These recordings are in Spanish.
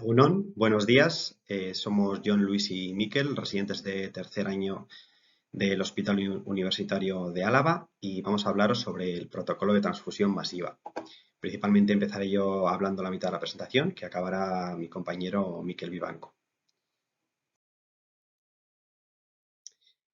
Egunon, buenos días. Somos John, Luis y Miquel, residentes de tercer año del Hospital Universitario de Álava y vamos a hablaros sobre el protocolo de transfusión masiva. Principalmente empezaré yo hablando la mitad de la presentación, que acabará mi compañero Miquel Vivanco.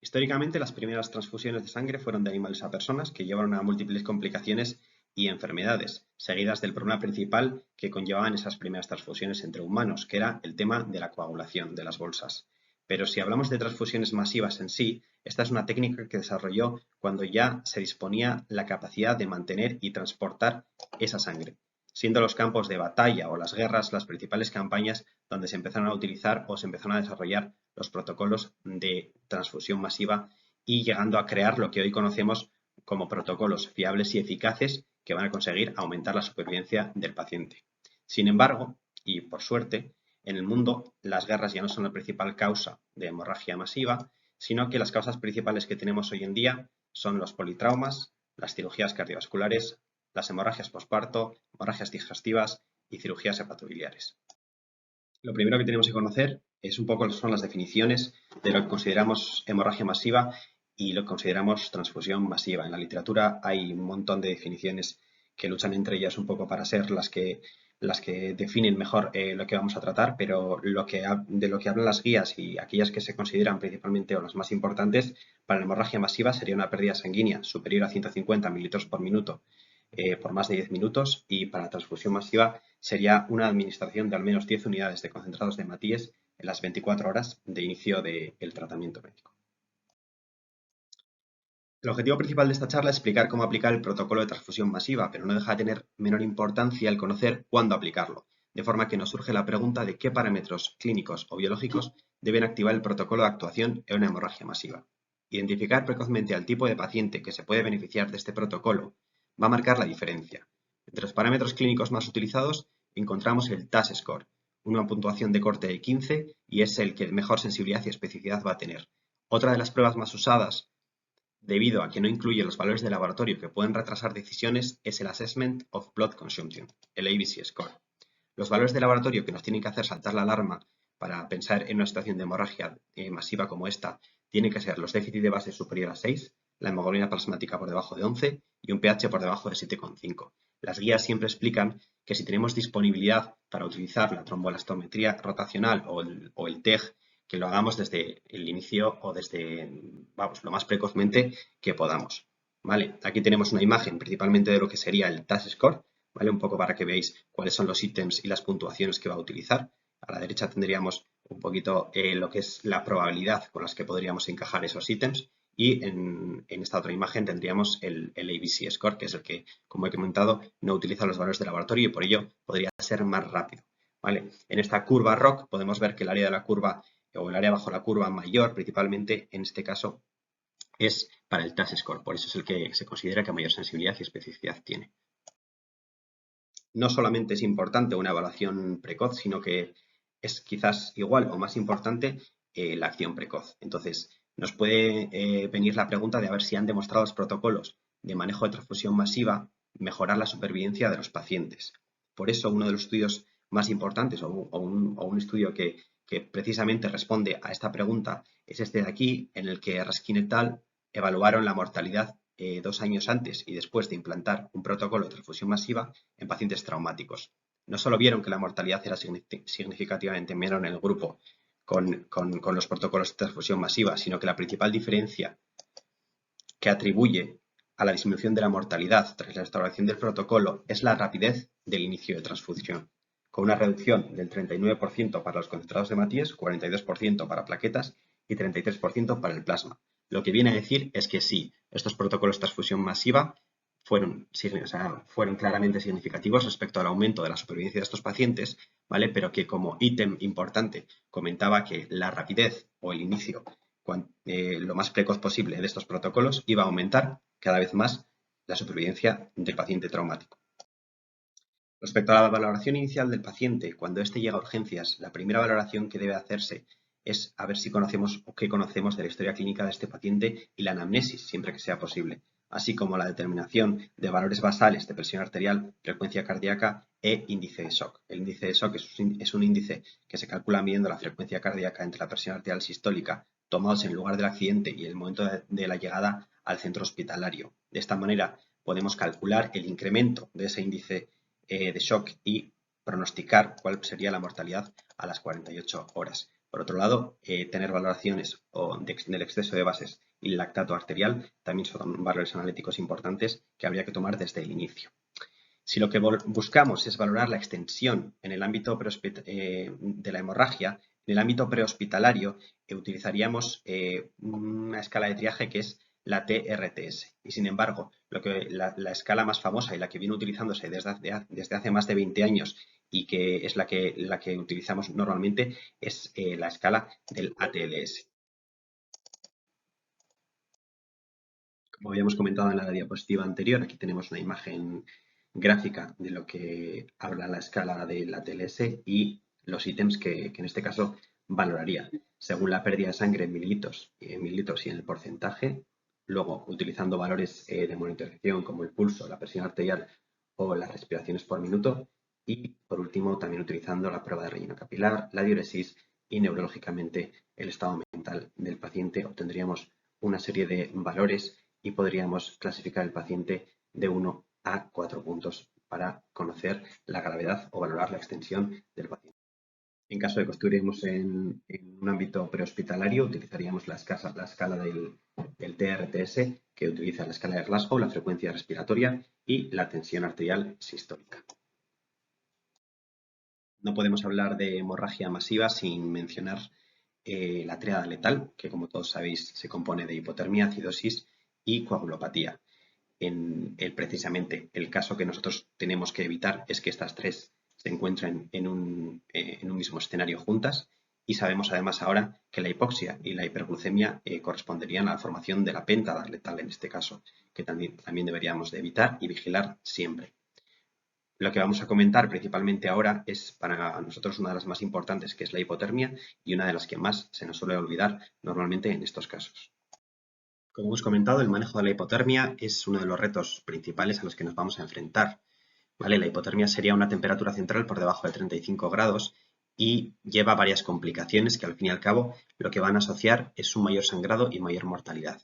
Históricamente, las primeras transfusiones de sangre fueron de animales a personas que llevaron a múltiples complicaciones y enfermedades, seguidas del problema principal que conllevaban esas primeras transfusiones entre humanos, que era el tema de la coagulación de las bolsas. Pero si hablamos de transfusiones masivas en sí, esta es una técnica que desarrolló cuando ya se disponía la capacidad de mantener y transportar esa sangre, siendo los campos de batalla o las guerras las principales campañas donde se empezaron a utilizar o se empezaron a desarrollar los protocolos de transfusión masiva y llegando a crear lo que hoy conocemos como protocolos fiables y eficaces que van a conseguir aumentar la supervivencia del paciente. Sin embargo, y por suerte, en el mundo las guerras ya no son la principal causa de hemorragia masiva, sino que las causas principales que tenemos hoy en día son los politraumas, las cirugías cardiovasculares, las hemorragias posparto, hemorragias digestivas y cirugías hepatobiliares. Lo primero que tenemos que conocer es un poco son las definiciones de lo que consideramos hemorragia masiva y lo que consideramos transfusión masiva. En la literatura hay un montón de definiciones que luchan entre ellas un poco para ser las que definen mejor lo que vamos a tratar, pero de lo que hablan las guías y aquellas que se consideran principalmente o las más importantes para la hemorragia masiva sería una pérdida sanguínea superior a 150 mililitros por minuto por más de 10 minutos y para la transfusión masiva sería una administración de al menos 10 unidades de concentrados de hematíes en las 24 horas de inicio del tratamiento médico. El objetivo principal de esta charla es explicar cómo aplicar el protocolo de transfusión masiva, pero no deja de tener menor importancia el conocer cuándo aplicarlo, de forma que nos surge la pregunta de qué parámetros clínicos o biológicos deben activar el protocolo de actuación en una hemorragia masiva. Identificar precozmente al tipo de paciente que se puede beneficiar de este protocolo va a marcar la diferencia. Entre los parámetros clínicos más utilizados encontramos el TAS score, una puntuación de corte de 15 y es el que mejor sensibilidad y especificidad va a tener. Otra de las pruebas más usadas debido a que no incluye los valores de laboratorio que pueden retrasar decisiones, es el Assessment of Blood Consumption, el ABC Score. Los valores de laboratorio que nos tienen que hacer saltar la alarma para pensar en una situación de hemorragia masiva como esta tienen que ser los déficits de base superior a 6, la hemoglobina plasmática por debajo de 11 y un pH por debajo de 7,5. Las guías siempre explican que si tenemos disponibilidad para utilizar la tromboelastometría rotacional o el TEG, que lo hagamos desde el inicio o desde, vamos, lo más precozmente que podamos. ¿Vale? Aquí tenemos una imagen principalmente de lo que sería el TAS score, ¿vale? Un poco para que veáis cuáles son los ítems y las puntuaciones que va a utilizar. A la derecha tendríamos un poquito lo que es la probabilidad con las que podríamos encajar esos ítems y en esta otra imagen tendríamos el ABC score, que es el que, como he comentado, no utiliza los valores de laboratorio y por ello podría ser más rápido. ¿Vale? En esta curva ROC podemos ver que el área de la curva o el área bajo la curva mayor, principalmente en este caso, es para el TAS score. Por eso es el que se considera que mayor sensibilidad y especificidad tiene. No solamente es importante una evaluación precoz, sino que es quizás igual o más importante la acción precoz. Entonces, nos puede venir la pregunta de a ver si han demostrado los protocolos de manejo de transfusión masiva mejorar la supervivencia de los pacientes. Por eso, uno de los estudios más importantes o un estudio que precisamente responde a esta pregunta es este de aquí, en el que Raskin et al. Evaluaron la mortalidad 2 años antes y después de implantar un protocolo de transfusión masiva en pacientes traumáticos. No solo vieron que la mortalidad era significativamente menor en el grupo con los protocolos de transfusión masiva, sino que la principal diferencia que atribuye a la disminución de la mortalidad tras la restauración del protocolo es la rapidez del inicio de transfusión, con una reducción del 39% para los concentrados de hematíes, 42% para plaquetas y 33% para el plasma. Lo que viene a decir es que sí, estos protocolos de transfusión masiva fueron claramente significativos respecto al aumento de la supervivencia de estos pacientes, ¿vale? Pero que como ítem importante comentaba que la rapidez o el inicio lo más precoz posible de estos protocolos iba a aumentar cada vez más la supervivencia del paciente traumático. Respecto a la valoración inicial del paciente, cuando éste llega a urgencias, la primera valoración que debe hacerse es a ver si conocemos o qué conocemos de la historia clínica de este paciente y la anamnesis, siempre que sea posible. así como la determinación de valores basales de presión arterial, frecuencia cardíaca e índice de shock. El índice de shock es un índice que se calcula midiendo la frecuencia cardíaca entre la presión arterial sistólica tomados en el lugar del accidente y el momento de la llegada al centro hospitalario. De esta manera podemos calcular el incremento de ese índice de shock y pronosticar cuál sería la mortalidad a las 48 horas. Por otro lado, tener valoraciones del exceso de bases y el lactato arterial también son valores analíticos importantes que habría que tomar desde el inicio. Si lo que buscamos es valorar la extensión en el ámbito de la hemorragia, en el ámbito prehospitalario utilizaríamos una escala de triaje que es la TRTS. Y sin embargo, la escala más famosa y la que viene utilizándose desde hace más de 20 años y que es la que utilizamos normalmente es la escala del ATLS. Como habíamos comentado en la diapositiva anterior, aquí tenemos una imagen gráfica de lo que habla la escala de la TLS y los ítems que en este caso valoraría, según la pérdida de sangre en mililitros y en el porcentaje, luego utilizando valores de monitorización como el pulso, la presión arterial o las respiraciones por minuto y por último también utilizando la prueba de relleno capilar, la diuresis y neurológicamente el estado mental del paciente. Obtendríamos una serie de valores y podríamos clasificar el paciente de 1 a 4 puntos para conocer la gravedad o valorar la extensión del paciente. En caso de que estuviéramos en un ámbito prehospitalario, utilizaríamos la escala del TRTS, que utiliza la escala de Glasgow, la frecuencia respiratoria y la tensión arterial sistólica. No podemos hablar de hemorragia masiva sin mencionar la tríada letal, que como todos sabéis se compone de hipotermia, acidosis y coagulopatía. Precisamente el caso que nosotros tenemos que evitar es que estas tres se encuentren en un mismo escenario juntas y sabemos además ahora que la hipoxia y la hiperglucemia corresponderían a la formación de la pentada letal en este caso, que también deberíamos de evitar y vigilar siempre. Lo que vamos a comentar principalmente ahora es para nosotros una de las más importantes, que es la hipotermia, y una de las que más se nos suele olvidar normalmente en estos casos. Como hemos comentado, el manejo de la hipotermia es uno de los retos principales a los que nos vamos a enfrentar. ¿Vale? La hipotermia sería una temperatura central por debajo de 35 grados y lleva varias complicaciones que al fin y al cabo lo que van a asociar es un mayor sangrado y mayor mortalidad.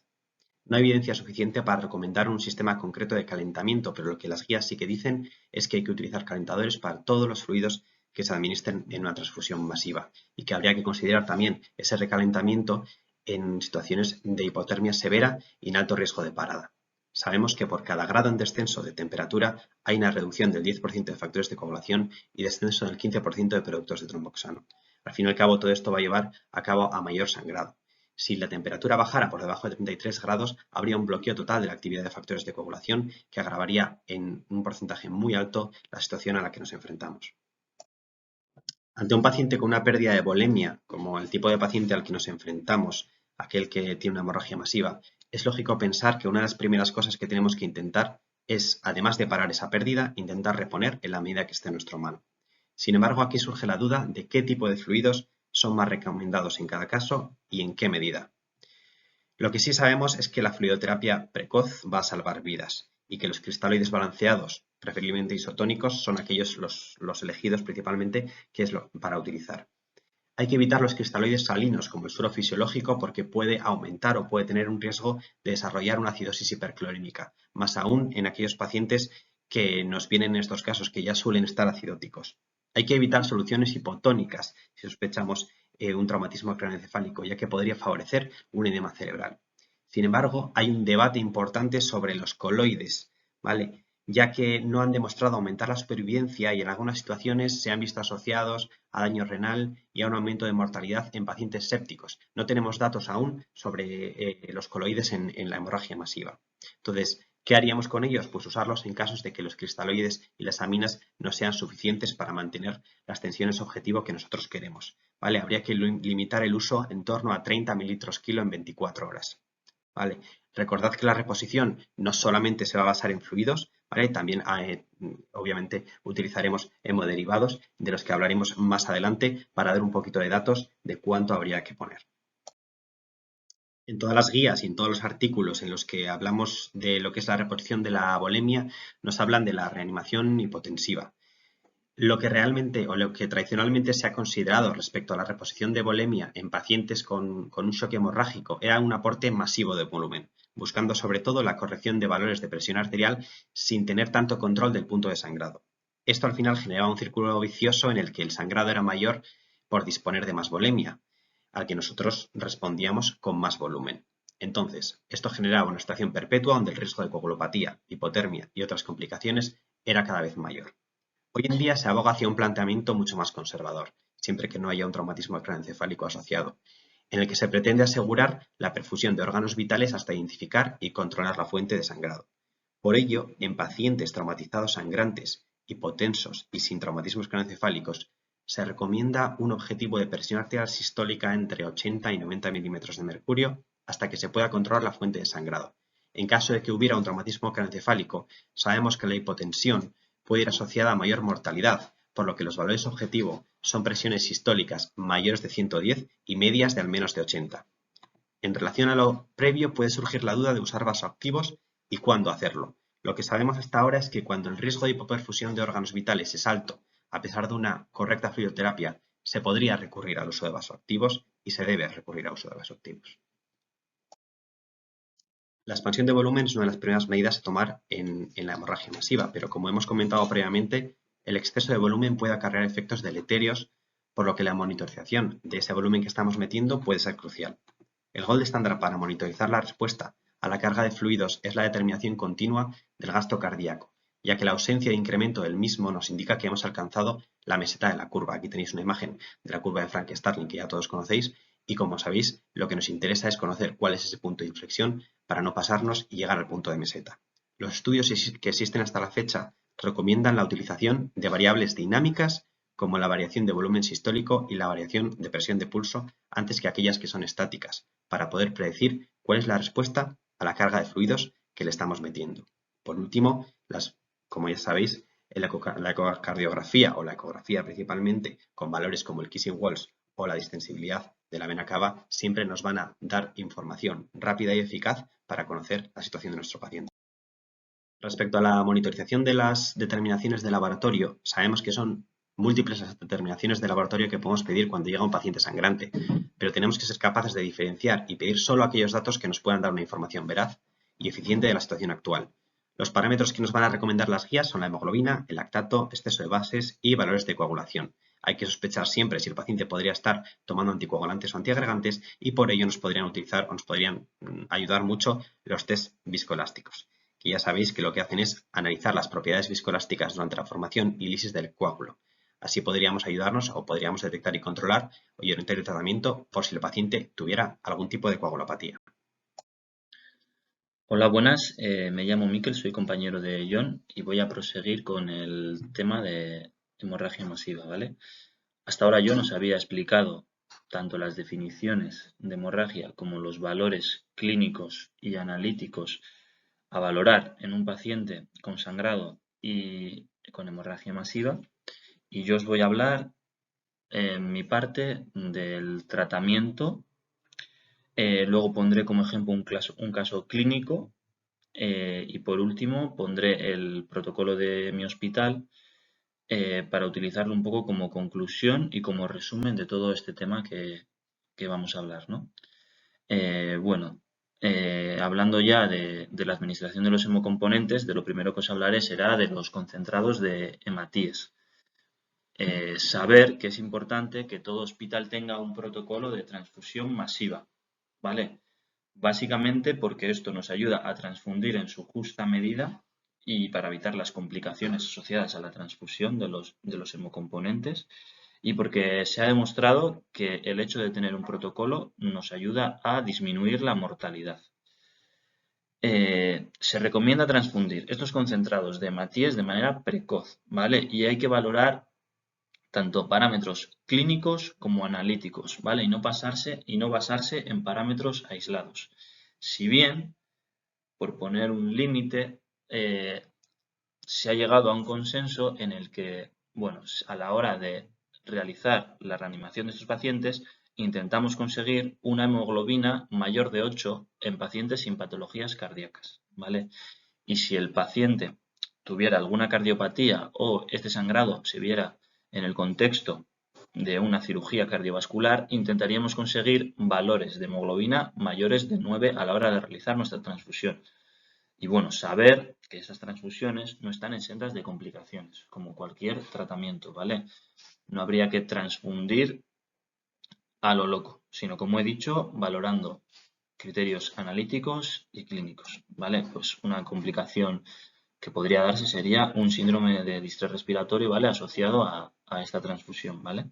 No hay evidencia suficiente para recomendar un sistema concreto de calentamiento, pero lo que las guías sí que dicen es que hay que utilizar calentadores para todos los fluidos que se administren en una transfusión masiva y que habría que considerar también ese recalentamiento en situaciones de hipotermia severa y en alto riesgo de parada. Sabemos que por cada grado en descenso de temperatura hay una reducción del 10% de factores de coagulación y descenso del 15% de productos de tromboxano. Al fin y al cabo, todo esto va a llevar a cabo a mayor sangrado. Si la temperatura bajara por debajo de 33 grados, habría un bloqueo total de la actividad de factores de coagulación que agravaría en un porcentaje muy alto la situación a la que nos enfrentamos. Ante un paciente con una pérdida de volemia, como el tipo de paciente al que nos enfrentamos, aquel que tiene una hemorragia masiva, es lógico pensar que una de las primeras cosas que tenemos que intentar es, además de parar esa pérdida, intentar reponer en la medida que esté en nuestra mano. Sin embargo, aquí surge la duda de qué tipo de fluidos son más recomendados en cada caso y en qué medida. Lo que sí sabemos es que la fluidoterapia precoz va a salvar vidas y que los cristaloides balanceados, preferiblemente isotónicos, son aquellos los elegidos principalmente que es para utilizar. Hay que evitar los cristaloides salinos como el suero fisiológico porque puede aumentar o puede tener un riesgo de desarrollar una acidosis hiperclorínica, más aún en aquellos pacientes que nos vienen en estos casos que ya suelen estar acidóticos. Hay que evitar soluciones hipotónicas si sospechamos un traumatismo craneoencefálico, ya que podría favorecer un edema cerebral. Sin embargo, hay un debate importante sobre los coloides, ¿vale? Ya que no han demostrado aumentar la supervivencia y en algunas situaciones se han visto asociados a daño renal y a un aumento de mortalidad en pacientes sépticos. No tenemos datos aún sobre los coloides en la hemorragia masiva. Entonces, ¿qué haríamos con ellos? Pues usarlos en casos de que los cristaloides y las aminas no sean suficientes para mantener las tensiones objetivo que nosotros queremos. ¿Vale? Habría que limitar el uso en torno a 30 mililitros kilo en 24 horas. ¿Vale? Recordad que la reposición no solamente se va a basar en fluidos, ¿vale? También obviamente utilizaremos hemoderivados de los que hablaremos más adelante para dar un poquito de datos de cuánto habría que poner. En todas las guías y en todos los artículos en los que hablamos de lo que es la reposición de la volemia, nos hablan de la reanimación hipotensiva. Lo que realmente o lo que tradicionalmente se ha considerado respecto a la reposición de volemia en pacientes con un shock hemorrágico era un aporte masivo de volumen, buscando sobre todo la corrección de valores de presión arterial sin tener tanto control del punto de sangrado. Esto al final generaba un círculo vicioso en el que el sangrado era mayor por disponer de más volemia, al que nosotros respondíamos con más volumen. Entonces, esto generaba una situación perpetua donde el riesgo de coagulopatía, hipotermia y otras complicaciones era cada vez mayor. Hoy en día se aboga hacia un planteamiento mucho más conservador, siempre que no haya un traumatismo craneoencefálico asociado, en el que se pretende asegurar la perfusión de órganos vitales hasta identificar y controlar la fuente de sangrado. Por ello, en pacientes traumatizados sangrantes, hipotensos y sin traumatismos craneoencefálicos, se recomienda un objetivo de presión arterial sistólica entre 80 y 90 milímetros de mercurio hasta que se pueda controlar la fuente de sangrado. En caso de que hubiera un traumatismo craneoencefálico, sabemos que la hipotensión puede ir asociada a mayor mortalidad, por lo que los valores objetivo son presiones sistólicas mayores de 110 y medias de al menos de 80. En relación a lo previo, puede surgir la duda de usar vasoactivos y cuándo hacerlo. Lo que sabemos hasta ahora es que cuando el riesgo de hipoperfusión de órganos vitales es alto, a pesar de una correcta fluidoterapia, se podría recurrir al uso de vasoactivos y se debe recurrir al uso de vasoactivos. La expansión de volumen es una de las primeras medidas a tomar en la hemorragia masiva, pero como hemos comentado previamente, el exceso de volumen puede acarrear efectos deleterios, por lo que la monitorización de ese volumen que estamos metiendo puede ser crucial. El gold estándar para monitorizar la respuesta a la carga de fluidos es la determinación continua del gasto cardíaco, ya que la ausencia de incremento del mismo nos indica que hemos alcanzado la meseta de la curva. Aquí tenéis una imagen de la curva de Frank-Starling que ya todos conocéis y como sabéis, lo que nos interesa es conocer cuál es ese punto de inflexión para no pasarnos y llegar al punto de meseta. Los estudios que existen hasta la fecha recomiendan la utilización de variables dinámicas como la variación de volumen sistólico y la variación de presión de pulso antes que aquellas que son estáticas, para poder predecir cuál es la respuesta a la carga de fluidos que le estamos metiendo. Por último, como ya sabéis, la ecocardiografía o la ecografía principalmente con valores como el kissing walls o la distensibilidad de la vena cava siempre nos van a dar información rápida y eficaz para conocer la situación de nuestro paciente. Respecto a la monitorización de las determinaciones de laboratorio, sabemos que son múltiples las determinaciones de laboratorio que podemos pedir cuando llega un paciente sangrante, pero tenemos que ser capaces de diferenciar y pedir solo aquellos datos que nos puedan dar una información veraz y eficiente de la situación actual. Los parámetros que nos van a recomendar las guías son la hemoglobina, el lactato, exceso de bases y valores de coagulación. Hay que sospechar siempre si el paciente podría estar tomando anticoagulantes o antiagregantes y por ello nos podrían utilizar o nos podrían ayudar mucho los test viscoelásticos, que ya sabéis que lo que hacen es analizar las propiedades viscoelásticas durante la formación y lisis del coágulo. Así podríamos ayudarnos o podríamos detectar y controlar o orientar el tratamiento por si el paciente tuviera algún tipo de coagulopatía. Hola, buenas. Me llamo Miquel, soy compañero de John y voy a proseguir con el tema de hemorragia masiva, ¿vale? Hasta ahora yo nos había explicado tanto las definiciones de hemorragia como los valores clínicos y analíticos a valorar en un paciente con sangrado y con hemorragia masiva. Y yo os voy a hablar en mi parte del tratamiento. Luego pondré como ejemplo un caso clínico y por último pondré el protocolo de mi hospital para utilizarlo un poco como conclusión y como resumen de todo este tema que vamos a hablar, ¿no? Bueno, hablando ya de la administración de los hemocomponentes, de lo primero que os hablaré será de los concentrados de hematíes. Saber que es importante que todo hospital tenga un protocolo de transfusión masiva, ¿vale? Básicamente porque esto nos ayuda a transfundir en su justa medida y para evitar las complicaciones asociadas a la transfusión de los hemocomponentes y porque se ha demostrado que el hecho de tener un protocolo nos ayuda a disminuir la mortalidad. Se recomienda transfundir estos concentrados de hematíes de manera precoz, ¿vale? Y hay que valorar tanto parámetros clínicos como analíticos, ¿vale? Y no basarse en parámetros aislados. Si bien, por poner un límite, se ha llegado a un consenso en el que, bueno, a la hora de realizar la reanimación de estos pacientes, intentamos conseguir una hemoglobina mayor de 8 en pacientes sin patologías cardíacas, ¿vale? Y si el paciente tuviera alguna cardiopatía o este sangrado se viera en el contexto de una cirugía cardiovascular, intentaríamos conseguir valores de hemoglobina mayores de 9 a la hora de realizar nuestra transfusión. Y bueno, saber que esas transfusiones no están exentas de complicaciones, como cualquier tratamiento, ¿vale? No habría que transfundir a lo loco, sino como he dicho, valorando criterios analíticos y clínicos, ¿vale? Pues una complicación que podría darse sería un síndrome de distrés respiratorio, ¿vale? Asociado a esta transfusión, ¿vale?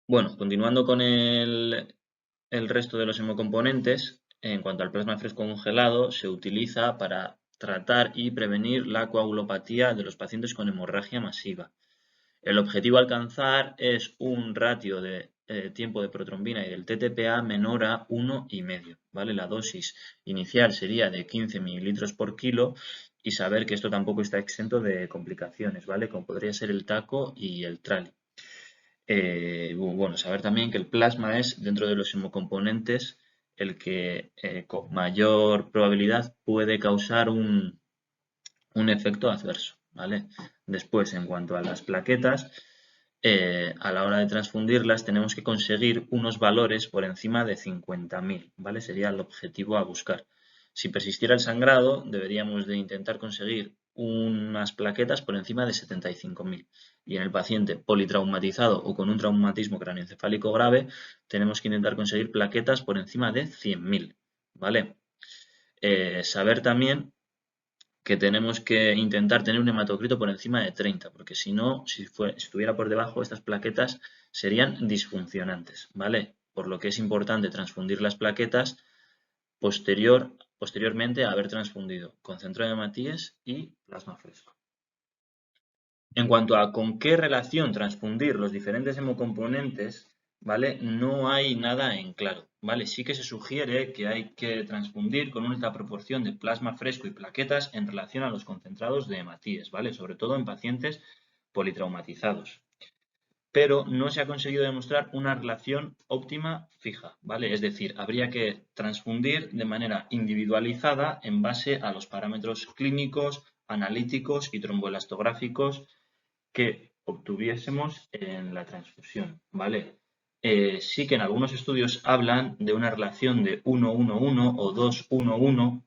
Bueno, continuando con el resto de los hemocomponentes, en cuanto al plasma fresco congelado, se utiliza para tratar y prevenir la coagulopatía de los pacientes con hemorragia masiva. El objetivo a alcanzar es un ratio de tiempo de protrombina y del TTPA menor a 1,5, ¿vale? La dosis inicial sería de 15 mililitros por kilo y saber que esto tampoco está exento de complicaciones, ¿vale? Como podría ser el TACO y el TRALI. Bueno, saber también que el plasma es, dentro de los hemocomponentes, el que con mayor probabilidad puede causar un efecto adverso, ¿vale? Después, en cuanto a las plaquetas, a la hora de transfundirlas tenemos que conseguir unos valores por encima de 50.000, ¿vale? Sería el objetivo a buscar. Si persistiera el sangrado, deberíamos de intentar conseguir unas plaquetas por encima de 75.000. Y en el paciente politraumatizado o con un traumatismo craneoencefálico grave, tenemos que intentar conseguir plaquetas por encima de 100.000, ¿vale? Saber también que tenemos que intentar tener un hematocrito por encima de 30, porque si no, si estuviera por debajo, estas plaquetas serían disfuncionantes, ¿vale? Por lo que es importante transfundir las plaquetas posteriormente a haber transfundido concentrado de Matías y plasma fresco. En cuanto a con qué relación transfundir los diferentes hemocomponentes, ¿vale? No hay nada en claro, ¿vale? Sí que se sugiere que hay que transfundir con una alta proporción de plasma fresco y plaquetas en relación a los concentrados de hematíes, ¿vale? Sobre todo en pacientes politraumatizados. Pero no se ha conseguido demostrar una relación óptima fija, ¿vale? Es decir, habría que transfundir de manera individualizada en base a los parámetros clínicos, analíticos y tromboelastográficos que obtuviésemos en la transfusión, ¿vale? Sí que en algunos estudios hablan de una relación de 1-1-1 o 2-1-1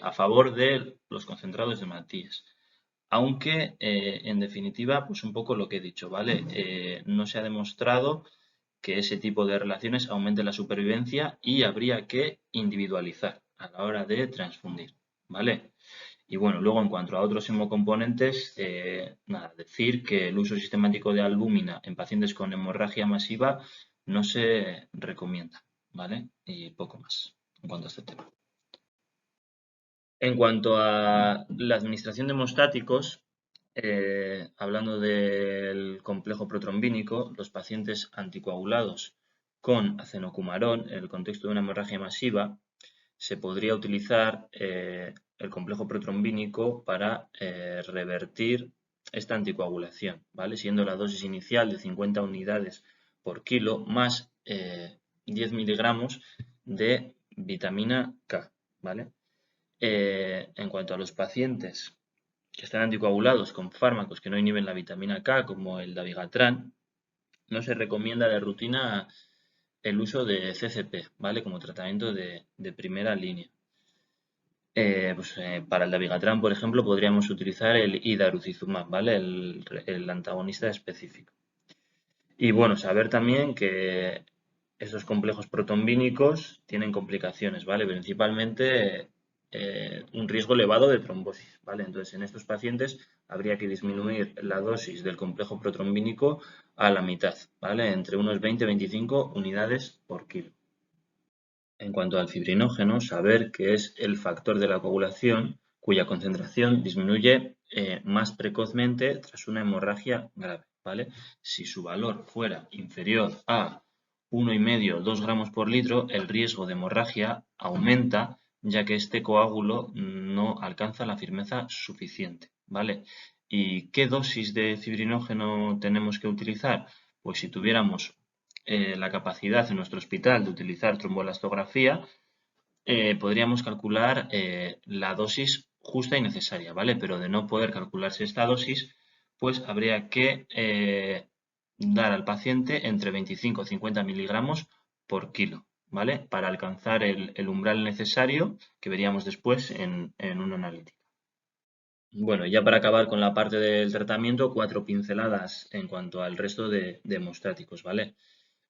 a favor de los concentrados de Matías. Aunque, en definitiva, pues un poco lo que he dicho, ¿vale? No se ha demostrado que ese tipo de relaciones aumente la supervivencia y habría que individualizar a la hora de transfundir, ¿vale? Y bueno, luego en cuanto a otros hemocomponentes, nada, decir que el uso sistemático de albúmina en pacientes con hemorragia masiva no se recomienda, ¿vale? Y poco más en cuanto a este tema. En cuanto a la administración de hemostáticos, hablando del complejo protrombínico, los pacientes anticoagulados con acenocumarón en el contexto de una hemorragia masiva, se podría utilizar el complejo protrombínico para revertir esta anticoagulación, ¿vale? Siendo la dosis inicial de 50 unidades por kilo más 10 miligramos de vitamina K, ¿vale? En cuanto a los pacientes que están anticoagulados con fármacos que no inhiben la vitamina K, como el dabigatran, no se recomienda de rutina el uso de CCP, ¿vale? Como tratamiento de primera línea. Para el dabigatran, por ejemplo, podríamos utilizar el idarucizumab, ¿vale? El antagonista específico. Y bueno, saber también que estos complejos protombínicos tienen complicaciones, ¿vale? Principalmente un riesgo elevado de trombosis, ¿vale? Entonces, en estos pacientes habría que disminuir la dosis del complejo protrombínico a la mitad, ¿vale? Entre unos 20-25 unidades por kilo. En cuanto al fibrinógeno, saber que es el factor de la coagulación cuya concentración disminuye más precozmente tras una hemorragia grave, ¿vale? Si su valor fuera inferior a 1,5-2 gramos por litro, el riesgo de hemorragia aumenta, ya que este coágulo no alcanza la firmeza suficiente, ¿vale? ¿Y qué dosis de fibrinógeno tenemos que utilizar? Pues si tuviéramos la capacidad en nuestro hospital de utilizar tromboelastografía, podríamos calcular la dosis justa y necesaria, ¿vale? Pero de no poder calcularse esta dosis, pues habría que dar al paciente entre 25 y 50 miligramos por kilo, ¿vale? Para alcanzar el umbral necesario que veríamos después en una analítica. Bueno, ya para acabar con la parte del tratamiento, 4 pinceladas en cuanto al resto de hemostáticos, ¿vale?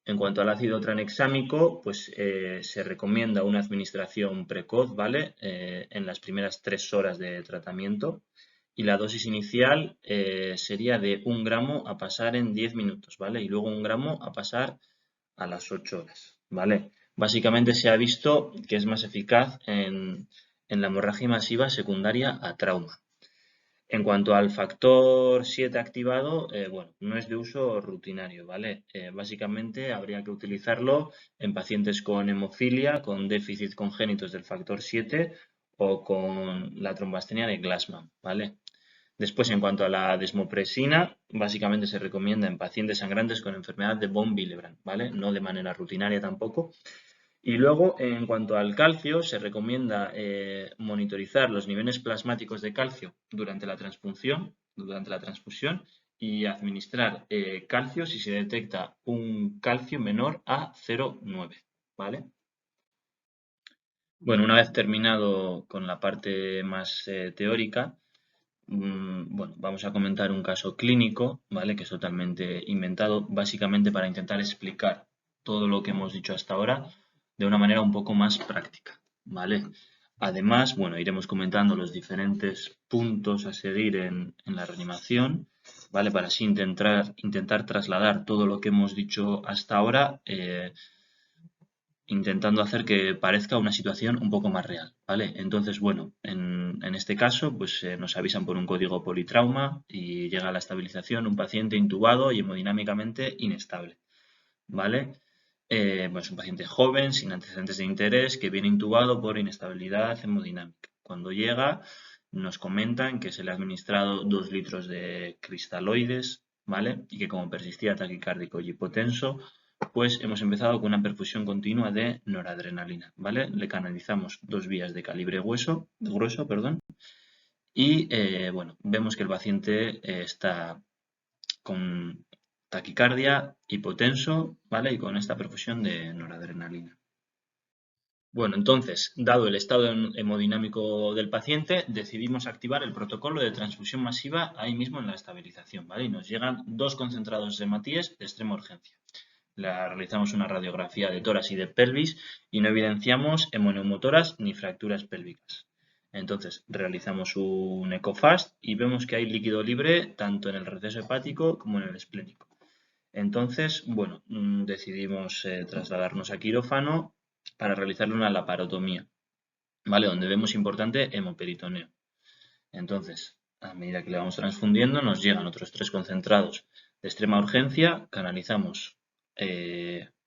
En cuanto al ácido tranexámico, pues se recomienda una administración precoz, ¿vale? En las primeras 3 horas de tratamiento. Y la dosis inicial sería de 1 gramo a pasar en 10 minutos, ¿vale? Y luego 1 gramo a pasar a las 8 horas, ¿vale? Básicamente se ha visto que es más eficaz en la hemorragia masiva secundaria a trauma. En cuanto al factor 7 activado, bueno, no es de uso rutinario, ¿vale? Básicamente habría que utilizarlo en pacientes con hemofilia, con déficit congénitos del factor 7 o con la trombastenia de Glassman, ¿vale? Después, en cuanto a la desmopresina, básicamente se recomienda en pacientes sangrantes con enfermedad de von Willebrand, ¿vale? No de manera rutinaria tampoco. Y luego, en cuanto al calcio, se recomienda monitorizar los niveles plasmáticos de calcio durante la transfusión y administrar calcio si se detecta un calcio menor a 0,9, ¿vale? Bueno, una vez terminado con la parte más teórica, bueno, vamos a comentar un caso clínico, ¿vale? Que es totalmente inventado, básicamente para intentar explicar todo lo que hemos dicho hasta ahora de una manera un poco más práctica, ¿vale? Además, bueno, iremos comentando los diferentes puntos a seguir en la reanimación, ¿vale? Para así intentar trasladar todo lo que hemos dicho hasta ahora intentando hacer que parezca una situación un poco más real, ¿vale? Entonces, bueno, en este caso, pues nos avisan por un código politrauma y llega a la estabilización un paciente intubado y hemodinámicamente inestable, ¿vale? Pues un paciente joven, sin antecedentes de interés, que viene intubado por inestabilidad hemodinámica. Cuando llega, nos comentan que se le ha administrado 2 litros de cristaloides, ¿vale? Y que como persistía taquicárdico y hipotenso, pues hemos empezado con una perfusión continua de noradrenalina, ¿vale? Le canalizamos 2 vías de calibre grueso, perdón, y bueno, vemos que el paciente está con taquicardia, hipotenso, ¿vale? Y con esta perfusión de noradrenalina. Bueno, entonces, dado el estado hemodinámico del paciente, decidimos activar el protocolo de transfusión masiva ahí mismo en la estabilización, ¿vale? Y nos llegan 2 concentrados de hematíes de extrema urgencia. Realizamos una radiografía de tórax y de pelvis y no evidenciamos hemoneumotoras ni fracturas pélvicas. Entonces, realizamos un ecofast y vemos que hay líquido libre tanto en el receso hepático como en el esplénico. Entonces, bueno, decidimos trasladarnos a quirófano para realizarle una laparotomía, ¿vale? Donde vemos importante hemoperitoneo. Entonces, a medida que le vamos transfundiendo, nos llegan otros 3 concentrados de extrema urgencia, canalizamos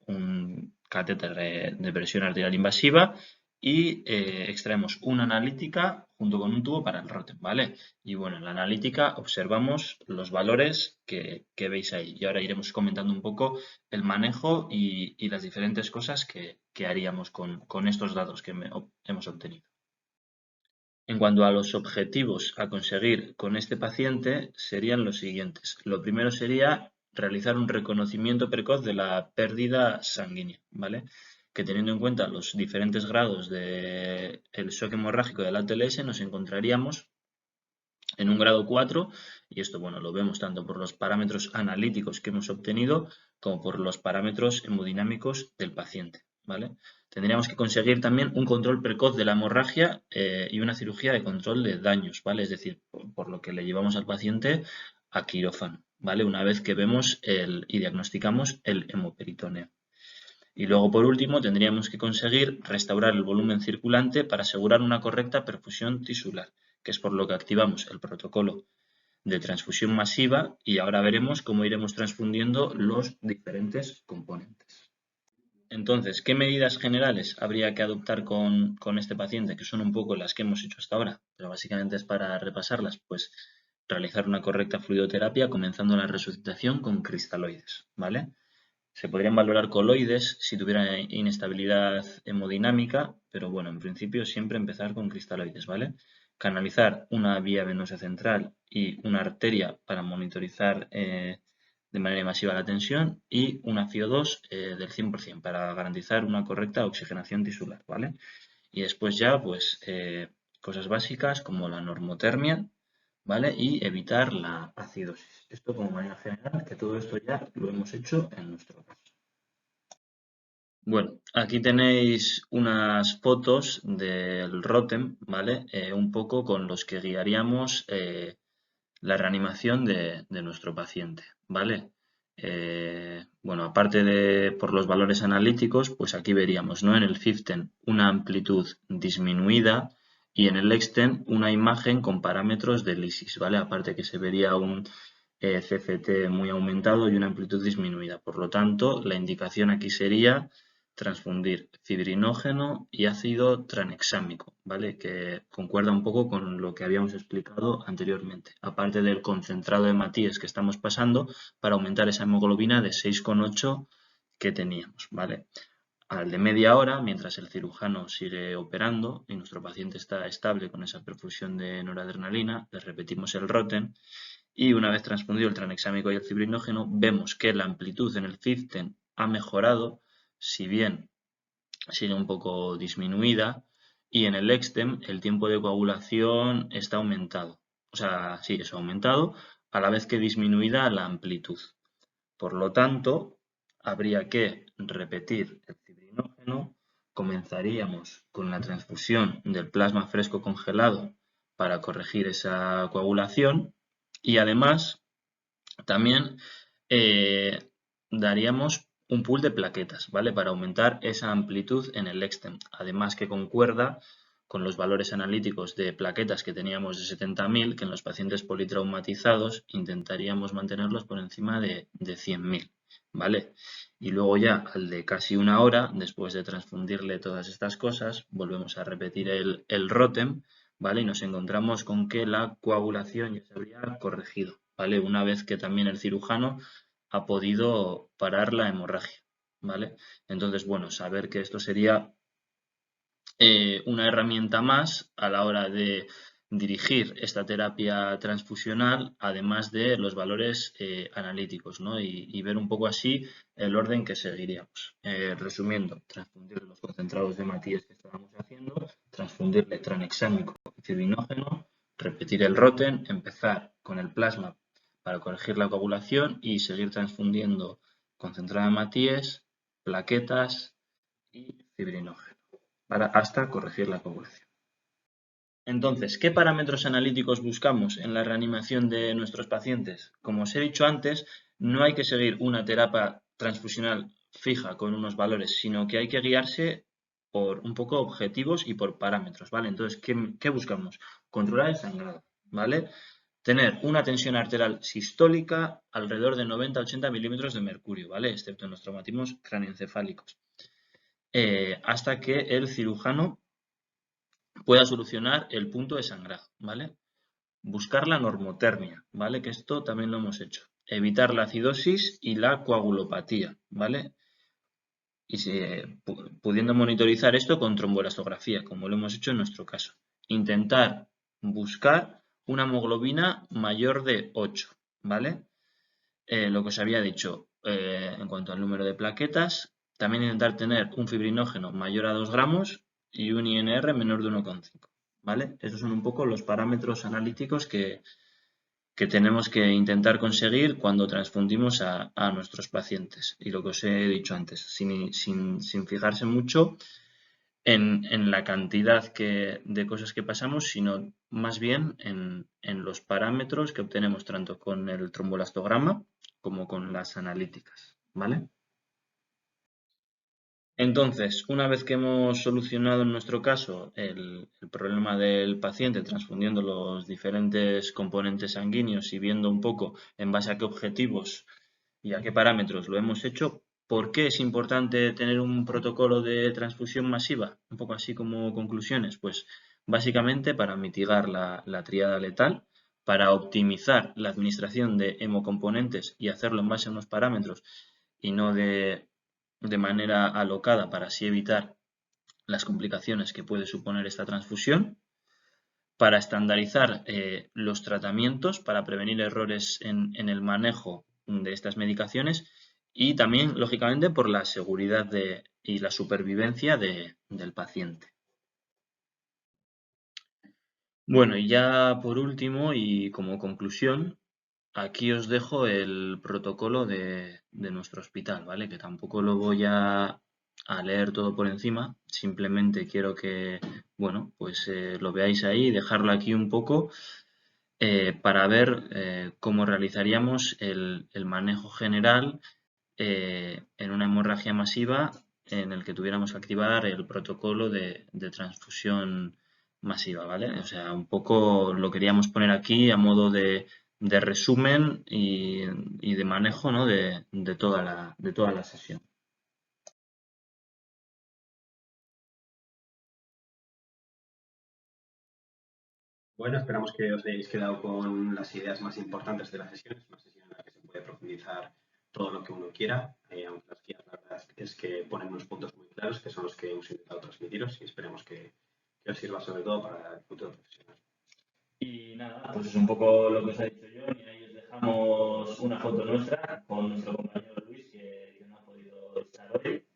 un catéter de presión arterial invasiva y extraemos una analítica junto con un tubo para el róten, ¿vale? Y bueno, en la analítica observamos los valores que veis ahí. Y ahora iremos comentando un poco el manejo y las diferentes cosas que haríamos con estos datos que hemos obtenido. En cuanto a los objetivos a conseguir con este paciente, serían los siguientes. Lo primero sería realizar un reconocimiento precoz de la pérdida sanguínea, ¿vale? Que teniendo en cuenta los diferentes grados del shock hemorrágico del ATLS, nos encontraríamos en un grado 4, y esto, bueno, lo vemos tanto por los parámetros analíticos que hemos obtenido como por los parámetros hemodinámicos del paciente, ¿vale? Tendríamos que conseguir también un control precoz de la hemorragia y una cirugía de control de daños, ¿vale? Es decir, por lo que le llevamos al paciente a quirófano, ¿vale? Una vez que vemos y diagnosticamos el hemoperitoneo. Y luego, por último, tendríamos que conseguir restaurar el volumen circulante para asegurar una correcta perfusión tisular, que es por lo que activamos el protocolo de transfusión masiva y ahora veremos cómo iremos transfundiendo los diferentes componentes. Entonces, ¿qué medidas generales habría que adoptar con este paciente? Que son un poco las que hemos hecho hasta ahora, pero básicamente es para repasarlas. Pues realizar una correcta fluidoterapia comenzando la resucitación con cristaloides, ¿vale? Se podrían valorar coloides si tuviera inestabilidad hemodinámica, pero bueno, en principio siempre empezar con cristaloides, ¿vale? Canalizar una vía venosa central y una arteria para monitorizar de manera masiva la tensión y una FiO2 del 100% para garantizar una correcta oxigenación tisular, ¿vale? Y después ya, pues, cosas básicas como la normotermia, ¿vale? Y evitar la acidosis. Esto como manera general, que todo esto ya lo hemos hecho en nuestro caso. Bueno, aquí tenéis unas fotos del ROTEM, ¿vale? Un poco con los que guiaríamos la reanimación de nuestro paciente, ¿vale? Bueno, aparte de por los valores analíticos, pues aquí veríamos, ¿no? En el FIFTEN una amplitud disminuida y en el EXTEN una imagen con parámetros del ISIS, ¿vale? Aparte que se vería un CFT muy aumentado y una amplitud disminuida. Por lo tanto, la indicación aquí sería transfundir fibrinógeno y ácido tranexámico, ¿vale? Que concuerda un poco con lo que habíamos explicado anteriormente, aparte del concentrado de Matías que estamos pasando para aumentar esa hemoglobina de 6,8 que teníamos, ¿vale? Al de media hora, mientras el cirujano sigue operando y nuestro paciente está estable con esa perfusión de noradrenalina, le repetimos el ROTEM y una vez transfundido el tranexámico y el fibrinógeno, vemos que la amplitud en el FIFTEN ha mejorado, si bien sigue un poco disminuida, y en el EXTEM el tiempo de coagulación está aumentado. O sea, sí, eso ha aumentado, a la vez que disminuida la amplitud. Por lo tanto, habría que repetir el fibrinógeno, comenzaríamos con la transfusión del plasma fresco congelado para corregir esa coagulación y además también daríamos un pool de plaquetas, ¿vale? Para aumentar esa amplitud en el EXTEM. Además que concuerda con los valores analíticos de plaquetas que teníamos de 70.000, que en los pacientes politraumatizados intentaríamos mantenerlos por encima de 100.000, ¿vale? Y luego ya al de casi una hora, después de transfundirle todas estas cosas, volvemos a repetir el ROTEM, ¿vale? Y nos encontramos con que la coagulación ya se habría corregido, ¿vale? Una vez que también el cirujano ha podido parar la hemorragia, ¿vale? Entonces, bueno, saber que esto sería una herramienta más a la hora de dirigir esta terapia transfusional, además de los valores analíticos, ¿no? Y ver un poco así el orden que seguiríamos. Resumiendo, transfundir los concentrados de Matías que estábamos haciendo, transfundirle tranexámico y fibrinógeno, repetir el ROTEM, empezar con el plasma para corregir la coagulación y seguir transfundiendo concentrado de Matías, plaquetas y fibrinógeno hasta corregir la coagulación. Entonces, ¿qué parámetros analíticos buscamos en la reanimación de nuestros pacientes? Como os he dicho antes, no hay que seguir una terapia transfusional fija con unos valores, sino que hay que guiarse por un poco objetivos y por parámetros, ¿vale? Entonces, ¿qué buscamos? Controlar el sangrado, ¿vale? Tener una tensión arterial sistólica alrededor de 90-80 milímetros de mercurio, ¿vale? Excepto en los traumatismos craneoencefálicos. Hasta que el cirujano pueda solucionar el punto de sangrado, ¿vale? Buscar la normotermia, ¿vale? Que esto también lo hemos hecho. Evitar la acidosis y la coagulopatía, ¿vale? Y pudiendo monitorizar esto con tromboelastografía, como lo hemos hecho en nuestro caso. Intentar buscar una hemoglobina mayor de 8, ¿vale? Lo que os había dicho en cuanto al número de plaquetas, también intentar tener un fibrinógeno mayor a 2 gramos y un INR menor de 1,5, ¿vale? Esos son un poco los parámetros analíticos que tenemos que intentar conseguir cuando transfundimos a nuestros pacientes. Y lo que os he dicho antes, sin fijarse mucho en la cantidad de cosas que pasamos, sino más bien en los parámetros que obtenemos tanto con el tromboelastograma como con las analíticas, ¿vale? Entonces, una vez que hemos solucionado en nuestro caso el problema del paciente transfundiendo los diferentes componentes sanguíneos y viendo un poco en base a qué objetivos y a qué parámetros lo hemos hecho, ¿por qué es importante tener un protocolo de transfusión masiva? Un poco así como conclusiones, pues básicamente para mitigar la tríada letal, para optimizar la administración de hemocomponentes y hacerlo en base a unos parámetros y no de manera alocada para así evitar las complicaciones que puede suponer esta transfusión, para estandarizar los tratamientos, para prevenir errores en el manejo de estas medicaciones y también, lógicamente, por la seguridad y la supervivencia del paciente. Bueno, y ya por último y como conclusión, aquí os dejo el protocolo de nuestro hospital, ¿vale? Que tampoco lo voy a leer todo por encima, simplemente quiero que, bueno, pues lo veáis ahí, dejarlo aquí un poco para ver cómo realizaríamos el manejo general en una hemorragia masiva en el que tuviéramos que activar el protocolo de transfusión masiva, ¿vale? O sea, un poco lo queríamos poner aquí a modo de resumen y de manejo, ¿no? de toda la sesión. Bueno, esperamos que os hayáis quedado con las ideas más importantes de la sesión. Es una sesión en la que se puede profundizar todo lo que uno quiera, aunque las guías la verdad es que ponen unos puntos muy claros que son los que hemos intentado transmitiros y esperemos que os sirva sobre todo para el futuro profesional. Y nada, pues es un poco lo que os ha dicho John, y ahí os dejamos una foto nuestra con nuestro compañero Luis, que no ha podido estar hoy.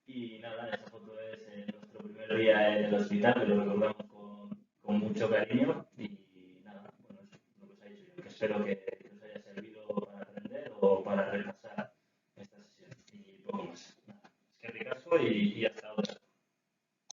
Y nada, esa foto es nuestro primer día en el hospital, que lo recordamos con mucho cariño. Y nada, bueno, es lo que os ha dicho John, que espero que os haya servido para aprender o para repasar.